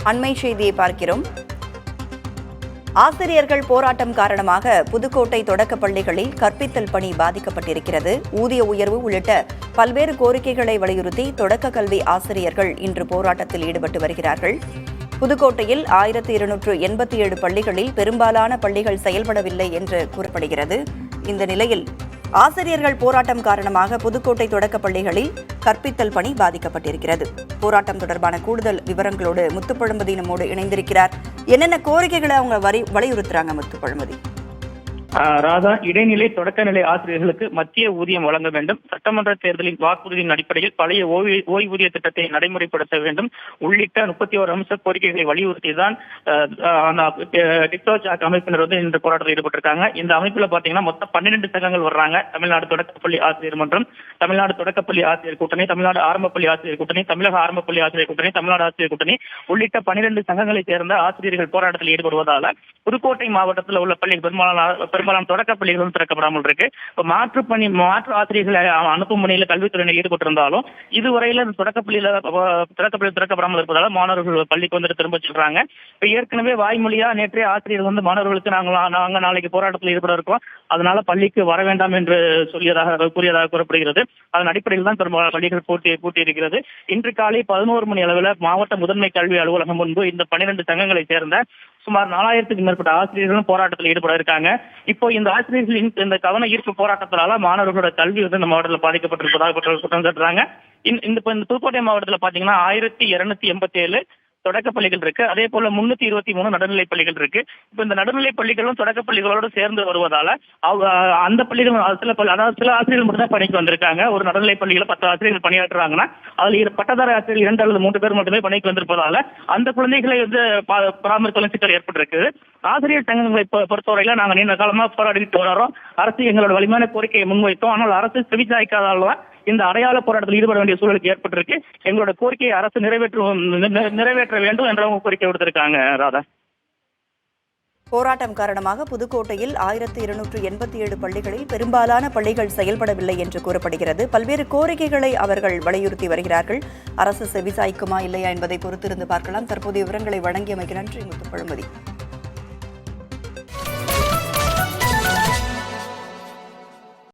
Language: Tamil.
அண்மை செய்தியை பார்க்கிறோம். ஆசிரியர்கள் போராட்டம் காரணமாக புதுக்கோட்டை தொடக்கப் பள்ளிகளில் கற்பித்தல் பணி பாதிக்கப்பட்டிருக்கிறது. ஊதிய உயர்வு உள்ளிட்ட பல்வேறு கோரிக்கைகளை வலியுறுத்தி தொடக்க கல்வி ஆசிரியர்கள் இன்று போராட்டத்தில் ஈடுபட்டு வருகிறார்கள். புதுக்கோட்டையில் 1287 பள்ளிகளில் பெரும்பாலான பள்ளிகள் செயல்படவில்லை என்று கூறப்படுகிறது. இந்த நிலையில் ஆசிரியர்கள் போராட்டம் காரணமாக புதுக்கோட்டை தொடக்கப் பள்ளிகளில் கற்பித்தல் பணி பாதிக்கப்பட்டிருக்கிறது. போராட்டம் தொடர்பான கூடுதல் விவரங்களோடு முத்துப்பழம்பதி நம்மோடு இணைந்திருக்கிறார். என்னென்ன கோரிக்கைகளை அவங்க வலியுறுத்துறாங்க முத்துப்பழம்பதி? ராதா, இடைநிலை தொடக்கநிலை ஆசிரியர்களுக்கு மத்திய ஊதியம் வழங்க வேண்டும், சட்டமன்ற தேர்தலின் வாக்குறுதியின் அடிப்படையில் பழைய ஓய்வூதிய திட்டத்தை நடைமுறைப்படுத்த வேண்டும் உள்ளிட்ட 31 அம்ச கோரிக்கைகளை வலியுறுத்திதான் டிக்டோஜாக் அமைப்பினர் இன்று போராட்டத்தில் ஈடுபட்டிருக்காங்க. இந்த அமைப்புல பாத்தீங்கன்னா மொத்தம் 12 சங்கங்கள் வர்றாங்க. தமிழ்நாடு தொடக்கப்பள்ளி ஆசிரியர் மன்றம், தமிழ்நாடு தொடக்கப்பள்ளி ஆசிரியர் கூட்டணி, தமிழ்நாடு ஆரம்பப்பள்ளி ஆசிரியர் கூட்டணி, தமிழக ஆரம்பப்பள்ளி ஆசிரியர் கூட்டணி, தமிழ்நாடு ஆசிரியர் கூட்டணி உள்ளிட்ட 12 சங்கங்களை சேர்ந்த ஆசிரியர்கள் போராட்டத்தில் ஈடுபடுவதால புதுக்கோட்டை மாவட்டத்தில் உள்ள பள்ளி பெரும்பாலான தொடக்க பள்ளிகளும் திறக்கப்படாமல் இருக்கு. மாற்று ஆசிரியர்களை அனுப்பும் பணியில் கல்வித்துறையினர் ஈடுபட்டிருந்தாலும் இதுவரையில தொடக்கப்பள்ளியில திறக்கப்படாமல் இருப்பதால மாணவர்கள் பள்ளிக்கு வந்து திரும்ப சொல்றாங்க. இப்ப ஏற்கனவே வாய்மொழியா நேற்றே ஆசிரியர் மாணவர்களுக்கு நாங்க நாளைக்கு போராட்டத்தில் ஈடுபட இருக்கோம், அதனால பள்ளிக்கு வர வேண்டாம் என்று கூறியதாக கூறப்படுகிறது. அதன் அடிப்படையில் தான் பெரும்பாலான பள்ளிகள் பூட்டி இருக்கிறது. இன்று காலை 11 மணி அளவில் மாவட்ட முதன்மை கல்வி அலுவலகம் முன்பு இந்த 12 சங்கங்களை சேர்ந்த சுமார் 4000க்கும் மேற்பட்ட ஆசிரியர்களும் போராட்டத்தில் ஈடுபட இருக்காங்க. இப்போ இந்த ஆசிரியர்களின் இந்த கவன ஈர்ப்பு போராட்டத்தினால மாணவர்களோட கல்வி இந்த மாவட்டத்தில் பாதிக்கப்பட்டிருப்பதாக குற்றம் சாட்டுறாங்க. இந்த புதுக்கோட்டை மாவட்டத்தில் பாத்தீங்கன்னா 1287 தொடக்க பள்ளிகள் இருக்கு. அதே போல 323 நடுநிலை பள்ளிகள் இருக்கு. இப்ப இந்த நடுநிலை பள்ளிகளும் தொடக்க பள்ளிகளோடு சேர்ந்து வருவதால அந்த பள்ளிகள் சில ஆசிரியர்கள் மட்டும் தான் பணிக்கு வந்திருக்காங்க. ஒரு நடுநிலை பள்ளிகளை 10 ஆசிரியர்கள் பணியாற்றுறாங்கன்னா அதுல பட்டதார ஆசிரியர்கள் 2 அல்லது 3 பேர் மட்டுமே பணிக்கு வந்திருப்பதால அந்த குழந்தைகளை பராமரிப்பதில் சிக்கல் ஏற்பட்டிருக்கு. ஆசிரியர் சங்கங்களை பொறுத்தவரையில நாங்க நீண்ட காலமா போராடிட்டு வரோம். அரசு எங்களோட வலிமையான கோரிக்கையை முன்வைத்தோம். ஆனால் அரசு செவிசாய்க்காதால்தான் இந்த அடையாள போராட்டத்தில் ஈடுபட வேண்டிய சூழலுக்கு ஏற்பட்டிருக்கு. எங்களோட கோரிக்கையை அரசு நிறைவேற்ற வேண்டும் என்ற கோரிக்கை விடுத்திருக்காங்க. ராதா, போராட்டம் காரணமாக புதுக்கோட்டையில் 1287 பள்ளிகளில் பெரும்பாலான பள்ளிகள் செயல்படவில்லை என்று கூறப்படுகிறது. பல்வேறு கோரிக்கைகளை அவர்கள் வலியுறுத்தி வருகிறார்கள். அரசு செவிசாய்க்குமா இல்லையா என்பதை பொறுத்திருந்து பார்க்கலாம். தற்போதைய விவரங்களை வழங்கியமைக்கு நன்றி முத்துப்பழம்பதி.